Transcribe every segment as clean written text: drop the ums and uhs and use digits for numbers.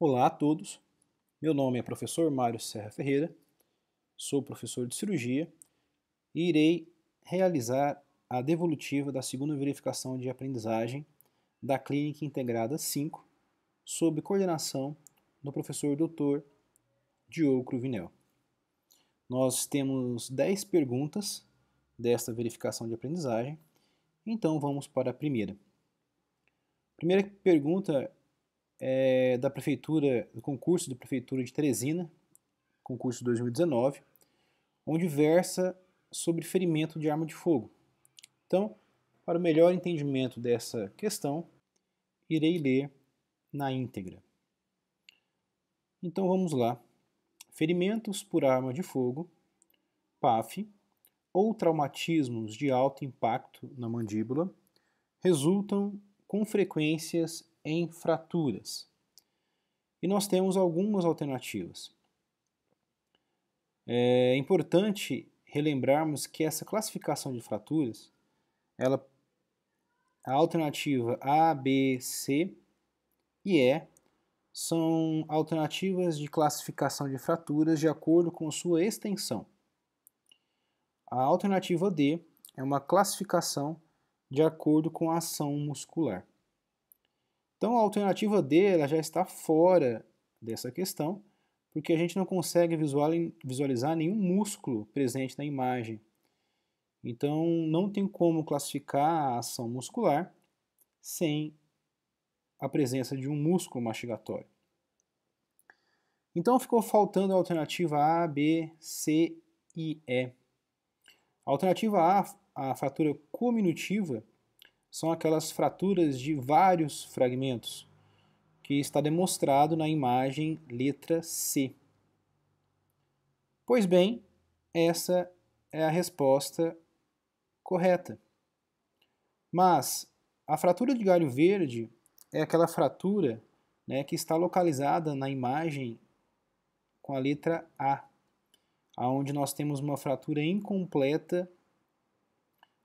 Olá a todos, meu nome é professor Mário Serra Ferreira, sou professor de cirurgia e irei realizar a devolutiva da segunda verificação de aprendizagem da Clínica Integrada 5, sob coordenação do professor Dr. Diogo Cruvinel. Nós temos 10 perguntas desta verificação de aprendizagem, então vamos para a primeira. A primeira pergunta é da Prefeitura, do concurso da Prefeitura de Teresina, concurso 2019, onde versa sobre ferimento de arma de fogo. Então, para o melhor entendimento dessa questão, irei ler na íntegra. Então vamos lá. Ferimentos por arma de fogo, PAF, ou traumatismos de alto impacto na mandíbula, resultam com frequências em fraturas. E nós temos algumas alternativas. É importante relembrarmos que essa classificação de fraturas, a alternativa A, B, C e E são alternativas de classificação de fraturas de acordo com sua extensão. A alternativa D é uma classificação de acordo com a ação muscular. Então a alternativa D ela já está fora dessa questão, porque a gente não consegue visualizar nenhum músculo presente na imagem. Então não tem como classificar a ação muscular sem a presença de um músculo mastigatório. Então ficou faltando a alternativa A, B, C e E. A alternativa A, a fratura cominutiva, são aquelas fraturas de vários fragmentos, que está demonstrado na imagem letra C. Pois bem, essa é a resposta correta. Mas a fratura de galho verde é aquela fratura, né, que está localizada na imagem com a letra A, onde nós temos uma fratura incompleta,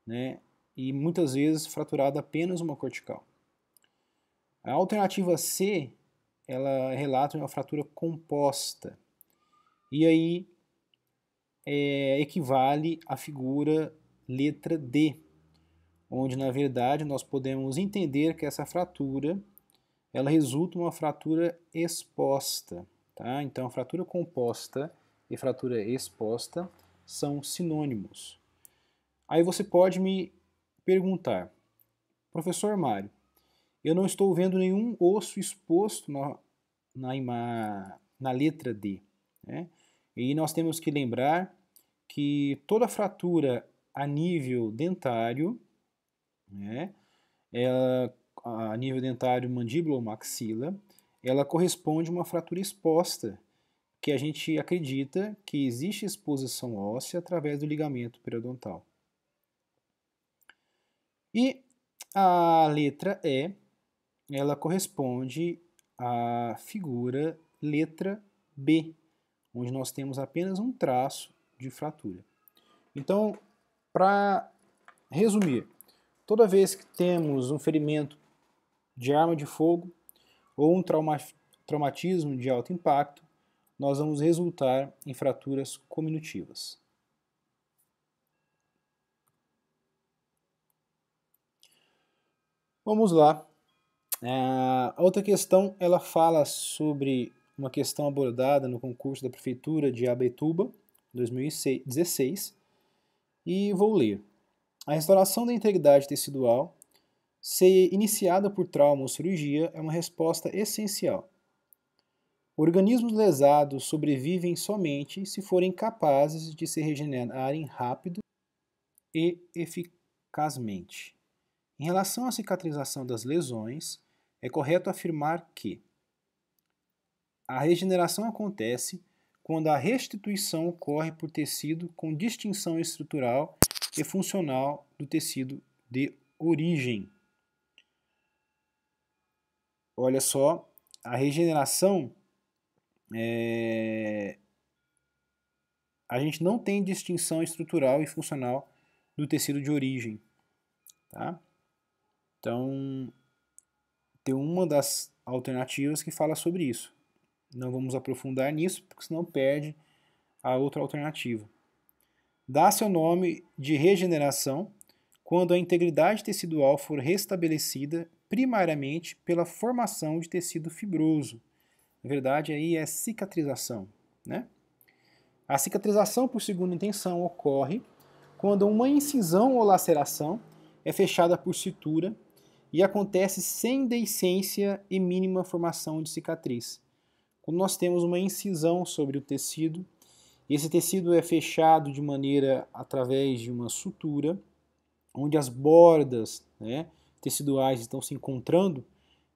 né, e muitas vezes fraturada apenas uma cortical. A alternativa C, ela relata uma fratura composta, e aí equivale à figura letra D, onde na verdade nós podemos entender que essa fratura ela resulta em uma fratura exposta. Tá? Então, fratura composta e fratura exposta são sinônimos. Aí você pode me perguntar, professor Mário, eu não estou vendo nenhum osso exposto na letra D. Né? E nós temos que lembrar que toda fratura a nível dentário, né, a nível dentário mandíbula ou maxila, ela corresponde a uma fratura exposta, que a gente acredita que existe exposição óssea através do ligamento periodontal. E a letra E, ela corresponde à figura letra B, onde nós temos apenas um traço de fratura. Então, para resumir, toda vez que temos um ferimento de arma de fogo ou um traumatismo de alto impacto, nós vamos resultar em fraturas cominutivas. Vamos lá. A outra questão, ela fala sobre uma questão abordada no concurso da Prefeitura de Abaetuba, 2016, e vou ler. A restauração da integridade tecidual, se iniciada por trauma ou cirurgia, é uma resposta essencial. Organismos lesados sobrevivem somente se forem capazes de se regenerarem rápido e eficazmente. Em relação à cicatrização das lesões, é correto afirmar que a regeneração acontece quando a restituição ocorre por tecido com distinção estrutural e funcional do tecido de origem. Olha só, a regeneração, a gente não tem distinção estrutural e funcional do tecido de origem. Tá? Então, tem uma das alternativas que fala sobre isso. não vamos aprofundar nisso, porque senão perde a outra alternativa. Dá-se o nome de regeneração quando a integridade tecidual for restabelecida primariamente pela formação de tecido fibroso. Na verdade, aí é cicatrização, né? A cicatrização por segunda intenção ocorre quando uma incisão ou laceração é fechada por sutura e acontece sem deiscência e mínima formação de cicatriz. Quando nós temos uma incisão sobre o tecido, esse tecido é fechado de maneira através de uma sutura, onde as bordas, né, teciduais estão se encontrando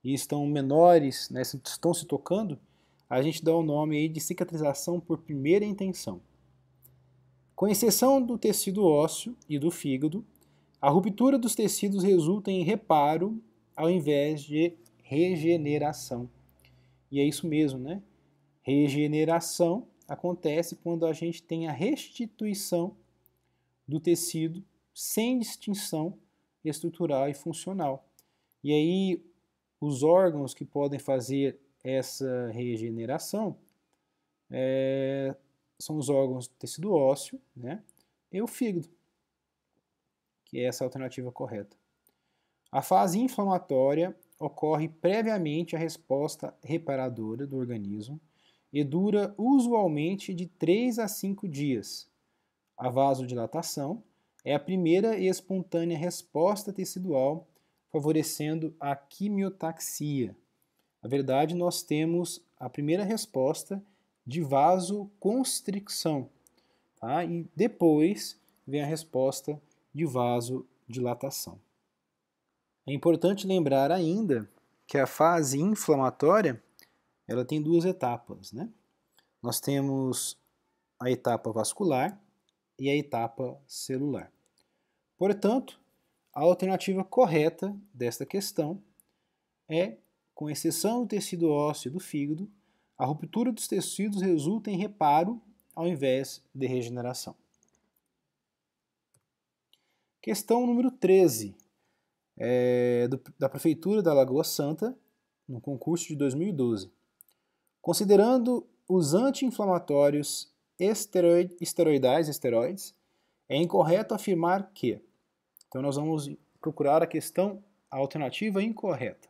e estão menores, né, estão se tocando, a gente dá o nome aí de cicatrização por primeira intenção. Com exceção do tecido ósseo e do fígado, a ruptura dos tecidos resulta em reparo ao invés de regeneração. E é isso mesmo, né? Regeneração acontece quando a gente tem a restituição do tecido sem distinção estrutural e funcional. E aí, os órgãos que podem fazer essa regeneração são os órgãos do tecido ósseo, né, e o fígado, que é essa alternativa correta. A fase inflamatória ocorre previamente à resposta reparadora do organismo e dura usualmente de 3 a 5 dias. A vasodilatação é a primeira e espontânea resposta tecidual, favorecendo a quimiotaxia. Na verdade, nós temos a primeira resposta de vasoconstricção, tá? E depois vem a resposta de vasodilatação. É importante lembrar ainda que a fase inflamatória ela tem duas etapas, né? Nós temos a etapa vascular e a etapa celular. Portanto, a alternativa correta desta questão é, com exceção do tecido ósseo e do fígado, a ruptura dos tecidos resulta em reparo ao invés de regeneração. Questão número 13, da Prefeitura da Lagoa Santa, no concurso de 2012. Considerando os anti-inflamatórios esteroides, é incorreto afirmar que. Então nós vamos procurar a alternativa incorreta.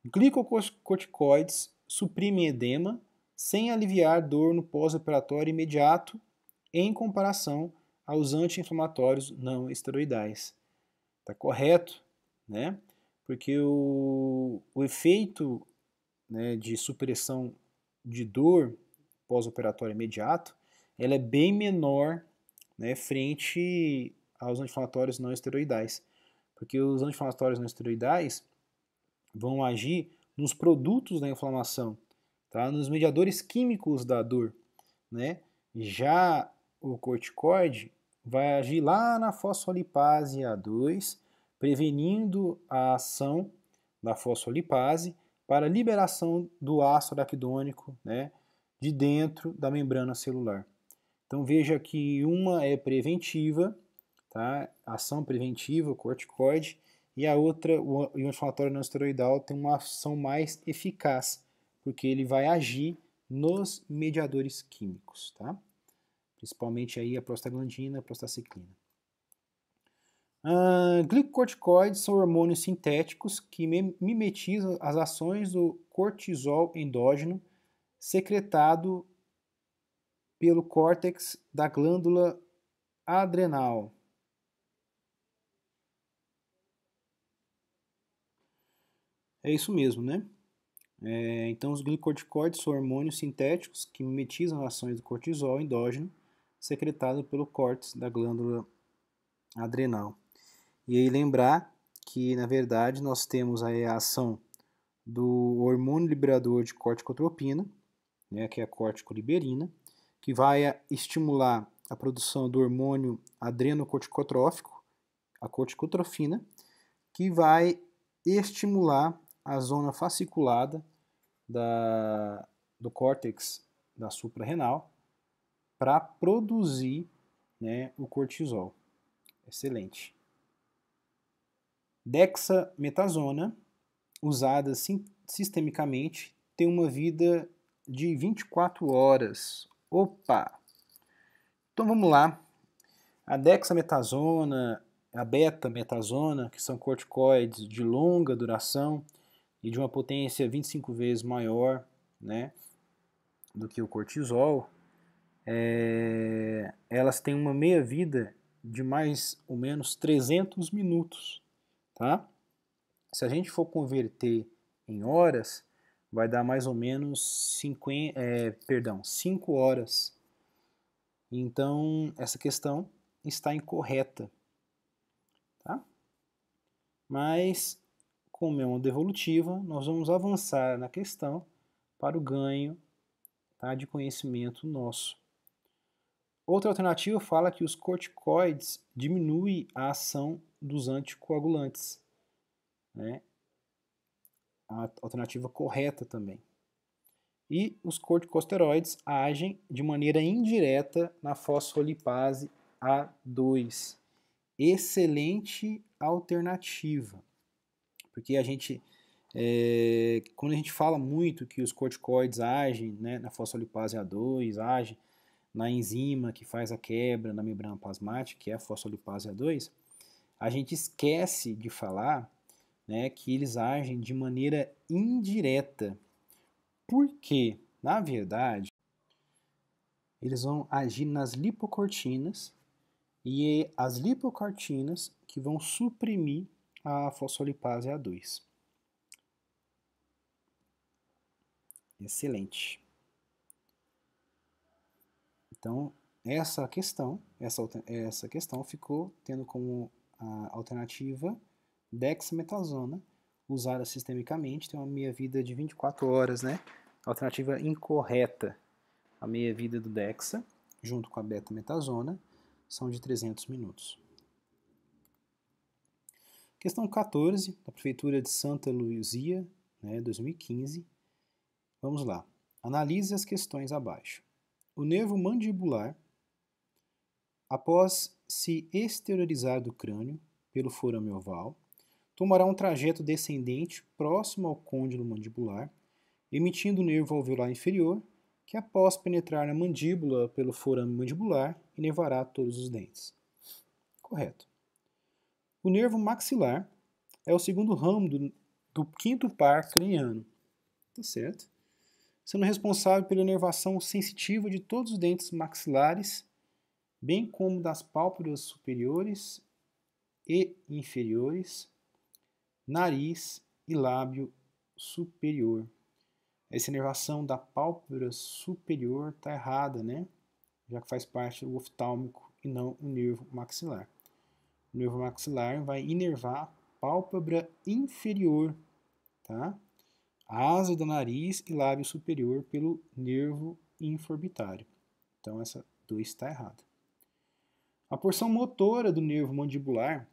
Glicocorticoides suprimem edema sem aliviar dor no pós-operatório imediato em comparação aos anti-inflamatórios não esteroidais. Está correto, né? Porque o efeito, né, de supressão de dor pós-operatório imediato, ela é bem menor, né, frente aos anti-inflamatórios não esteroidais. Porque os anti-inflamatórios não esteroidais vão agir nos produtos da inflamação, tá? Nos mediadores químicos da dor, né? Já o corticoide vai agir lá na fosfolipase A2, prevenindo a ação da fosfolipase para a liberação do ácido araquidônico, né, de dentro da membrana celular. Então veja que uma é preventiva, tá? Ação preventiva, o corticoide, e a outra, o anti-inflamatório não esteroidal, tem uma ação mais eficaz, porque ele vai agir nos mediadores químicos, tá? Principalmente aí a prostaglandina, a prostaciclina. Glicocorticoides são hormônios sintéticos que mimetizam as ações do cortisol endógeno secretado pelo córtex da glândula adrenal. É isso mesmo, né? Então, os glicocorticoides são hormônios sintéticos que mimetizam as ações do cortisol endógeno secretado pelo córtex da glândula adrenal. E aí lembrar que, na verdade, nós temos aí a ação do hormônio liberador de corticotropina, né, que é a corticoliberina, que vai estimular a produção do hormônio adrenocorticotrófico, a corticotrofina, que vai estimular a zona fasciculada do córtex da suprarrenal para produzir, né, o cortisol. Excelente. Dexametasona, usada sistemicamente, tem uma vida de 24 horas. Opa! Então vamos lá. A dexametasona, a betametasona, que são corticoides de longa duração e de uma potência 25 vezes maior, né, do que o cortisol, elas têm uma meia-vida de mais ou menos 300 minutos, tá? Se a gente for converter em horas, vai dar mais ou menos 5 horas. Então, essa questão está incorreta, tá? Mas, como é uma devolutiva, nós vamos avançar na questão para o ganho, tá, de conhecimento nosso. Outra alternativa fala que os corticoides diminuem a ação dos anticoagulantes, né? A alternativa correta também. E os corticosteroides agem de maneira indireta na fosfolipase A2. Excelente alternativa, porque quando a gente fala muito que os corticoides agem, né, na fosfolipase A2, agem na enzima que faz a quebra na membrana plasmática, que é a fosfolipase A2, a gente esquece de falar, né, que eles agem de maneira indireta. Por quê? Na verdade, eles vão agir nas lipocortinas e as lipocortinas que vão suprimir a fosfolipase A2. Excelente. Então, essa questão ficou tendo como alternativa dexametasona, usada sistemicamente, tem uma meia-vida de 24 horas, né? Alternativa incorreta. A meia-vida do dexa, junto com a betametasona, são de 300 minutos. Questão 14, da Prefeitura de Santa Luzia, né, 2015. Vamos lá. Analise as questões abaixo. O nervo mandibular, após se exteriorizar do crânio pelo forame oval, tomará um trajeto descendente próximo ao côndilo mandibular, emitindo o nervo alveolar inferior, que após penetrar na mandíbula pelo forame mandibular, inervará todos os dentes. Correto. O nervo maxilar é o segundo ramo do quinto par craniano. Tá certo? Sendo responsável pela inervação sensitiva de todos os dentes maxilares, bem como das pálpebras superiores e inferiores, nariz e lábio superior. Essa inervação da pálpebra superior está errada, né? Já que faz parte do oftálmico e não o nervo maxilar. O nervo maxilar vai inervar a pálpebra inferior, tá? A asa do nariz e lábio superior pelo nervo inforbitário. Então essa 2 está errada. A porção motora do nervo mandibular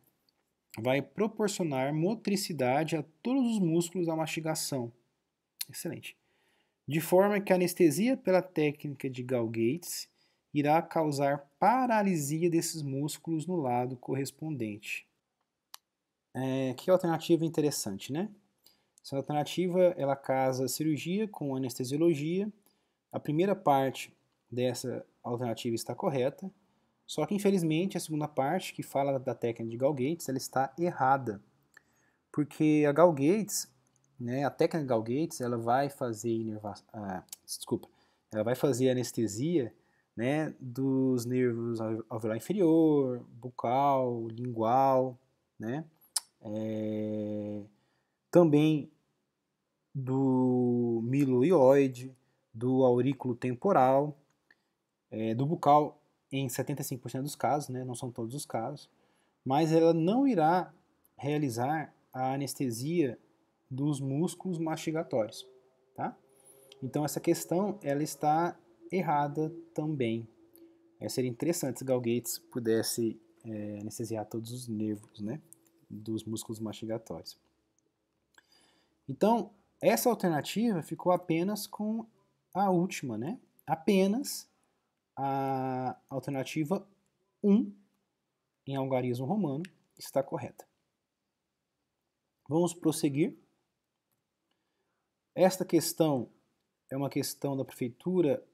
vai proporcionar motricidade a todos os músculos da mastigação. Excelente. De forma que a anestesia pela técnica de Gall-Gates irá causar paralisia desses músculos no lado correspondente. Que alternativa interessante, né? Essa alternativa, ela casa cirurgia com anestesiologia. A primeira parte dessa alternativa está correta, só que infelizmente a segunda parte, que fala da técnica de Gall-Gates, ela está errada. Porque a Gall-Gates, né, a técnica Gall-Gates, ela vai fazer ela vai fazer anestesia, né, dos nervos alveolar inferior, bucal, lingual, né, também do miloioide, do aurículo temporal, do bucal em 75% dos casos, né, não são todos os casos, mas ela não irá realizar a anestesia dos músculos mastigatórios, tá? Então essa questão ela está errada também. Seria interessante se Gall-Gates pudesse anestesiar todos os nervos, né, dos músculos mastigatórios. Então essa alternativa ficou apenas com a última, né? Apenas a alternativa 1 em algarismo romano está correta. Vamos prosseguir. Esta questão é uma questão da prefeitura,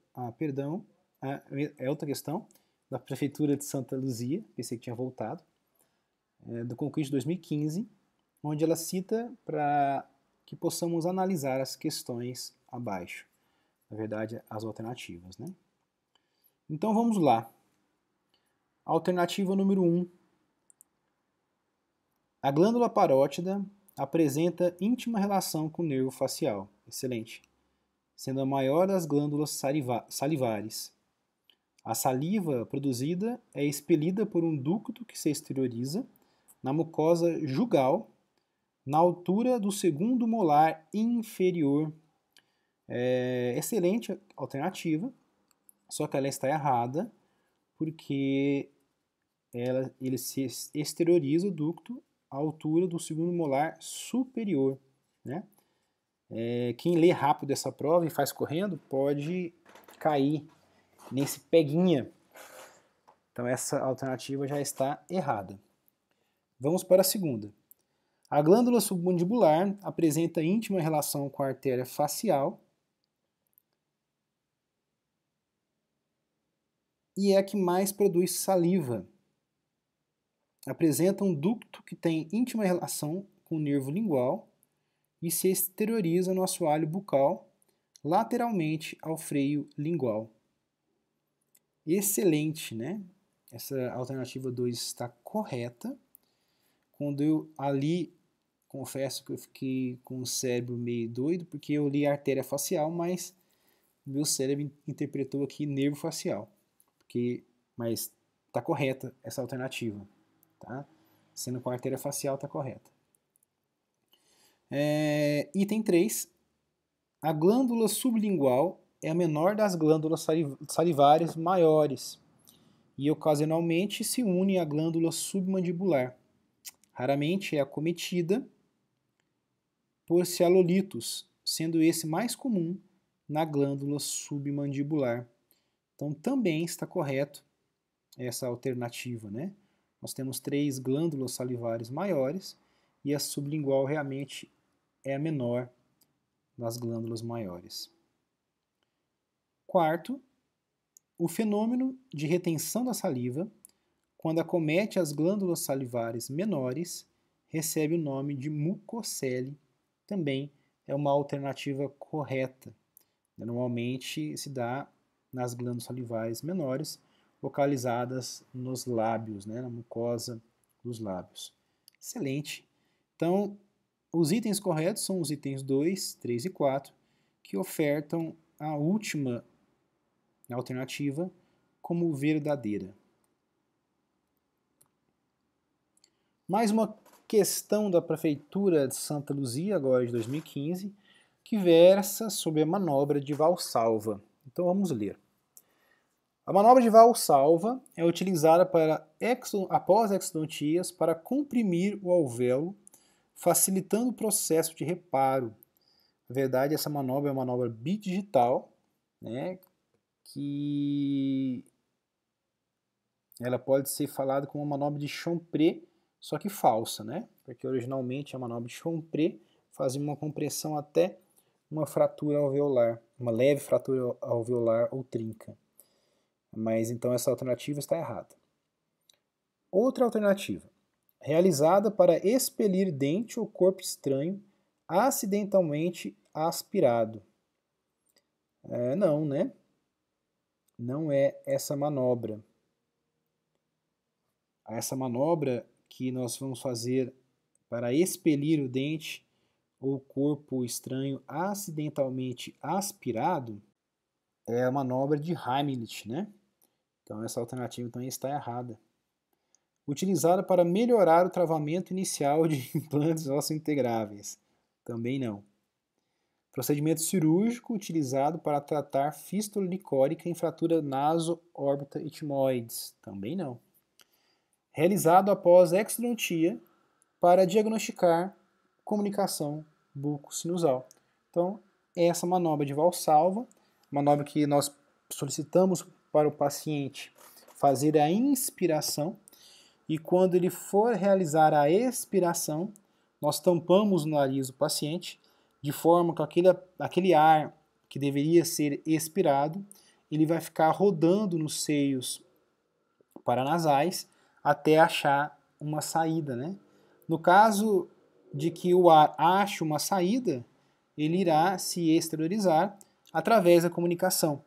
é outra questão, da prefeitura de Santa Luzia, pensei que tinha voltado, do concurso de 2015, onde ela cita para que possamos analisar as questões abaixo, na verdade, as alternativas, né? Então vamos lá. Alternativa número 1. A glândula parótida apresenta íntima relação com o nervo facial. Excelente. Sendo a maior das glândulas salivares. A saliva produzida é expelida por um ducto que se exterioriza na mucosa jugal, na altura do segundo molar inferior. Excelente alternativa, só que ela está errada, porque ele se exterioriza o ducto à altura do segundo molar superior, né? Quem lê rápido essa prova e faz correndo pode cair nesse peguinha. Então essa alternativa já está errada. Vamos para a segunda. A glândula submandibular apresenta íntima relação com a artéria facial e é a que mais produz saliva. Apresenta um ducto que tem íntima relação com o nervo lingual e se exterioriza no assoalho bucal lateralmente ao freio lingual. Excelente, né? Essa alternativa 2 está correta. Quando eu ali, confesso que eu fiquei com o cérebro meio doido, porque eu li artéria facial, mas meu cérebro interpretou aqui nervo facial. Mas está correta essa alternativa. Tá? Sendo com a artéria facial, está correta. Item 3. A glândula sublingual é a menor das glândulas salivares maiores e ocasionalmente se une à glândula submandibular. Raramente é acometida por cialolitos, sendo esse mais comum na glândula submandibular. Então também está correto essa alternativa, né? Nós temos 3 glândulas salivares maiores e a sublingual realmente é a menor das glândulas maiores. Quarto, o fenômeno de retenção da saliva, quando acomete as glândulas salivares menores, recebe o nome de mucocele. Também é uma alternativa correta. Normalmente se dá nas glândulas salivares menores, localizadas nos lábios, né, na mucosa dos lábios. Excelente. Então, os itens corretos são os itens 2, 3 e 4, que ofertam a última alternativa como verdadeira. Mais uma questão da Prefeitura de Santa Luzia, agora de 2015, que versa sobre a manobra de Valsalva. Então vamos ler. A manobra de Valsalva é utilizada após exodontias para comprimir o alvéolo, facilitando o processo de reparo. Na verdade, essa manobra é uma manobra bidigital, né, que ela pode ser falada como uma manobra de Chompré, só que falsa, né? Porque originalmente a manobra de Chompré fazia uma compressão até uma fratura alveolar, uma leve fratura alveolar ou trinca. Mas então essa alternativa está errada. Outra alternativa, realizada para expelir dente ou corpo estranho acidentalmente aspirado. Não, né? Não é essa manobra. Essa manobra que nós vamos fazer para expelir o dente ou corpo estranho acidentalmente aspirado é a manobra de Heimlich, né? Então essa alternativa também está errada. Utilizada para melhorar o travamento inicial de implantes osso-integráveis. Também não. Procedimento cirúrgico utilizado para tratar fístula licórica em fratura naso-órbita etimoides. Também não. Realizado após exodontia para diagnosticar comunicação buco-sinusal. Então, essa manobra de Valsalva, manobra que nós solicitamos para o paciente fazer a inspiração e quando ele for realizar a expiração, nós tampamos o nariz do paciente de forma que aquele ar que deveria ser expirado, ele vai ficar rodando nos seios paranasais até achar uma saída, né? No caso de que o ar ache uma saída, ele irá se exteriorizar através da comunicação,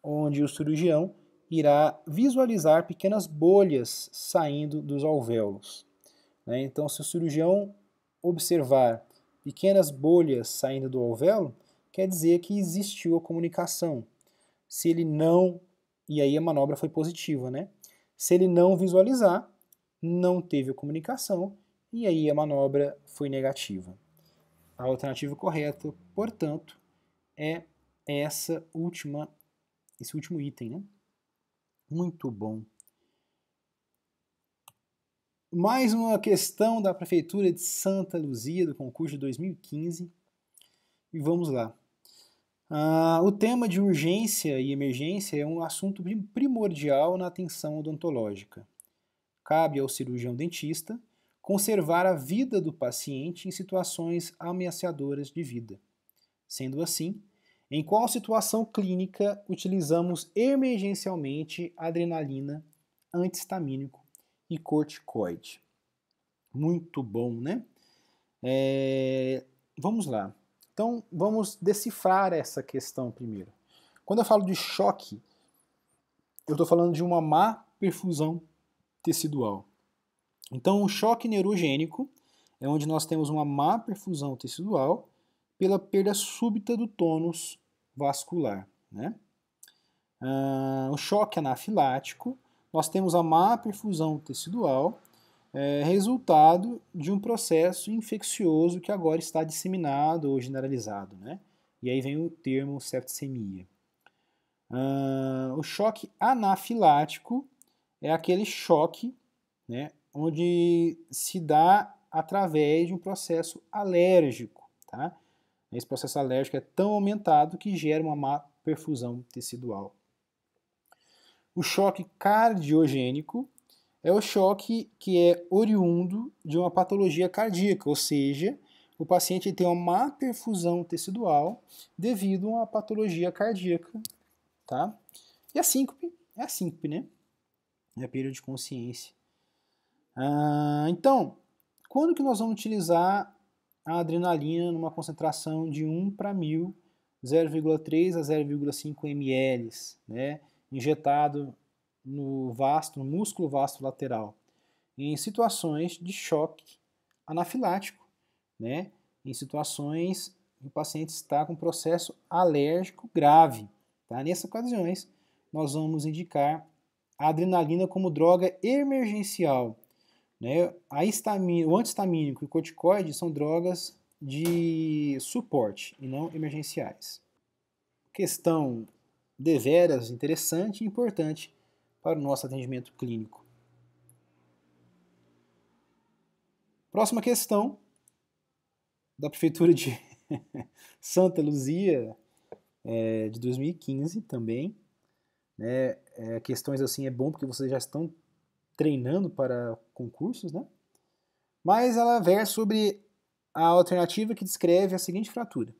onde o cirurgião irá visualizar pequenas bolhas saindo dos alvéolos. Então, se o cirurgião observar pequenas bolhas saindo do alvéolo, quer dizer que existiu a comunicação. Se ele não, e aí a manobra foi positiva, né? Se ele não visualizar, não teve a comunicação, e aí a manobra foi negativa. A alternativa correta, portanto, é esse último item, né? Muito bom. Mais uma questão da Prefeitura de Santa Luzia, do concurso de 2015. E vamos lá. O tema de urgência e emergência é um assunto primordial na atenção odontológica. Cabe ao cirurgião dentista conservar a vida do paciente em situações ameaçadoras de vida. Sendo assim, em qual situação clínica utilizamos emergencialmente adrenalina, antihistamínico e corticoide? Muito bom, né? Vamos lá. Então, vamos decifrar essa questão primeiro. Quando eu falo de choque, eu estou falando de uma má perfusão tecidual. Então, o choque neurogênico é onde nós temos uma má perfusão tecidual pela perda súbita do tônus vascular, né? O choque anafilático, nós temos a má perfusão tecidual, resultado de um processo infeccioso que agora está disseminado ou generalizado, né? E aí vem o termo septicemia. O choque anafilático é aquele choque, né, onde se dá através de um processo alérgico, tá? Esse processo alérgico é tão aumentado que gera uma má perfusão tecidual. O choque cardiogênico é o choque que é oriundo de uma patologia cardíaca, ou seja, o paciente tem uma má perfusão tecidual devido a uma patologia cardíaca, tá? E a síncope é a síncope, né? É a perda de consciência. Então, quando que nós vamos utilizar a adrenalina numa concentração de 1 para 1000, 0,3 a 0,5 ml, né, injetado no músculo vasto lateral, em situações de choque anafilático, né, em situações que o paciente está com processo alérgico grave. Tá? Nessas ocasiões, nós vamos indicar a adrenalina como droga emergencial. Né? O antihistamínico e o corticoide são drogas de suporte e não emergenciais. Questão deveras interessante e importante para o nosso atendimento clínico. Próxima questão, da Prefeitura de Santa Luzia, de 2015 também. Né? Questões assim é bom porque vocês já estão treinando para concursos, né? Mas ela versa sobre a alternativa que descreve a seguinte fratura.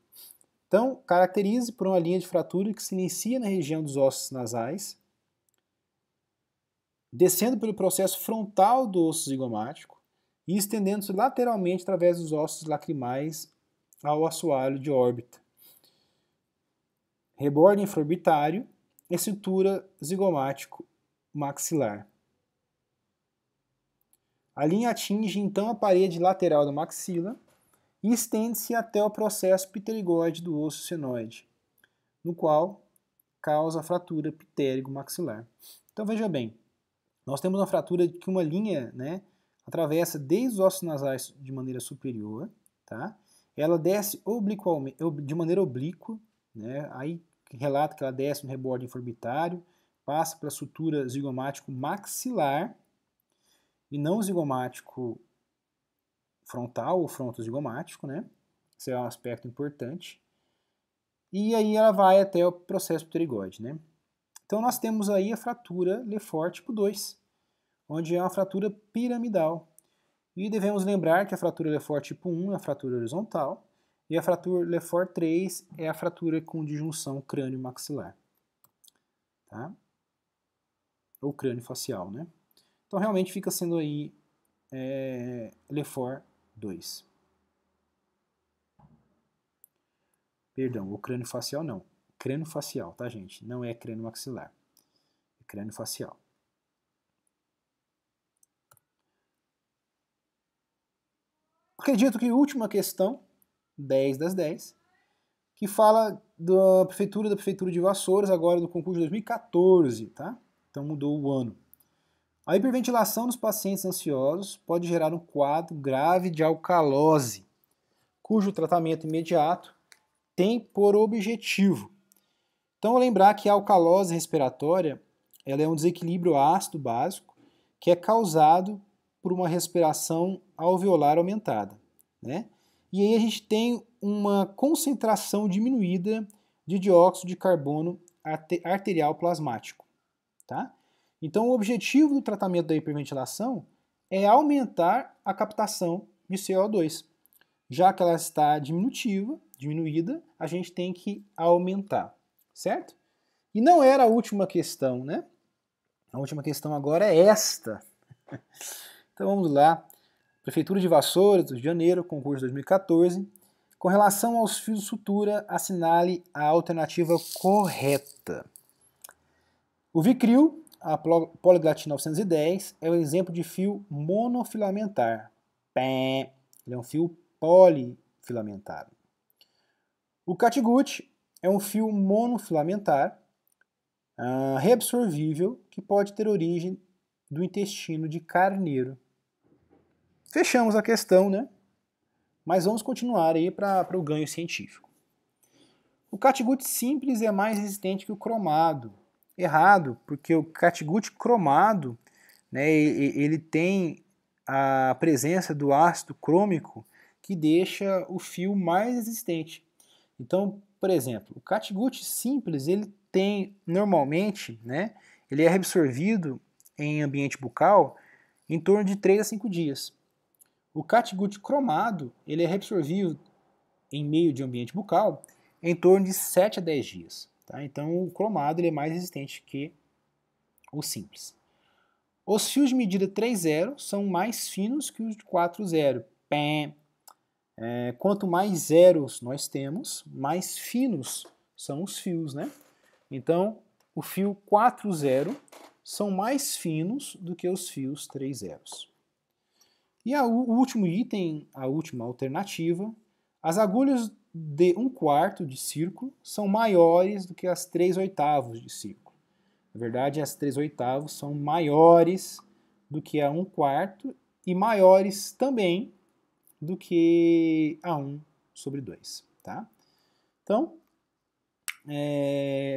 Então, caracterize por uma linha de fratura que se inicia na região dos ossos nasais, descendo pelo processo frontal do osso zigomático e estendendo-se lateralmente através dos ossos lacrimais ao assoalho de órbita. Rebordo infraorbitário e cintura zigomático maxilar. A linha atinge então a parede lateral da maxila e estende-se até o processo pterigóide do osso senoide, no qual causa a fratura ptérigo-maxilar. Então veja bem, nós temos uma fratura que uma linha, né, atravessa desde os ossos nasais de maneira superior, tá? Ela desce de maneira oblíqua, né? Aí relata que ela desce no rebordo infraorbitário, passa pela sutura zigomático maxilar e não zigomático frontal ou frontozigomático, né? Esse é um aspecto importante. E aí ela vai até o processo pterigóide, né? Então nós temos aí a fratura Lefort tipo 2, onde é uma fratura piramidal. E devemos lembrar que a fratura Lefort tipo 1 é a fratura horizontal E a fratura Lefort 3 é a fratura com disjunção crânio-maxilar. Tá? Ou crânio-facial, né? Então realmente fica sendo aí Lefort 2. Perdão, o crânio-facial não. Crânio-facial, tá, gente? Não é crânio-maxilar. É crânio-facial. Acredito que a última questão, 10 das 10, que fala da Prefeitura de Vassouras, agora do concurso de 2014, tá? Então mudou o ano. A hiperventilação dos pacientes ansiosos pode gerar um quadro grave de alcalose, cujo tratamento imediato tem por objetivo. Então, lembrar que a alcalose respiratória ela é um desequilíbrio ácido básico que é causado por uma respiração alveolar aumentada, né? E aí a gente tem uma concentração diminuída de dióxido de carbono arterial plasmático, tá? Então, o objetivo do tratamento da hiperventilação é aumentar a captação de CO2. Já que ela está diminuída, a gente tem que aumentar, certo? E não era a última questão, né? A última questão agora é esta. Então vamos lá. Prefeitura de Vassouras, Rio de Janeiro, concurso 2014. Com relação aos fios de sutura, assinale a alternativa correta. O Vicryl, a Poliglatina 910, é um exemplo de fio monofilamentar. Ele é um fio polifilamentar. O Catgut é um fio monofilamentar reabsorvível que pode ter origem do intestino de carneiro. Fechamos a questão, né? Mas vamos continuar aí para o ganho científico. O Catgut simples é mais resistente que o cromado. Errado, porque o Catgut cromado, né, ele tem a presença do ácido crômico que deixa o fio mais resistente. Então, por exemplo, o Catgut simples, ele tem normalmente, né, ele é reabsorvido em ambiente bucal em torno de 3 a 5 dias. O Catgut cromado, ele é reabsorvido em meio de ambiente bucal em torno de 7 a 10 dias. Tá? Então, o cromado ele é mais resistente que o simples. Os fios de medida 3,0 são mais finos que os de 4,0. Quanto mais zeros nós temos, mais finos são os fios, né? Então, o fio 4,0 são mais finos do que os fios 3,0. E o último item, a última alternativa, as agulhas de 1/4 de círculo são maiores do que as 3/8 de círculo. Na verdade, as 3/8 são maiores do que a 1/4 e maiores também do que a 1/2, tá? Então,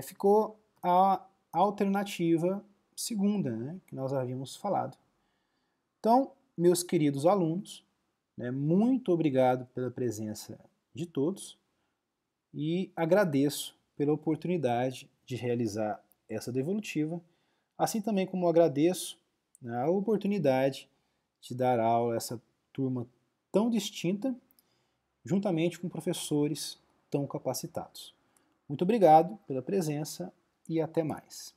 ficou a alternativa segunda, né, que nós havíamos falado. Então, meus queridos alunos, né, muito obrigado pela presença de todos e agradeço pela oportunidade de realizar essa devolutiva, assim também como agradeço, né, a oportunidade de dar aula a essa turma tão distinta, juntamente com professores tão capacitados. Muito obrigado pela presença e até mais.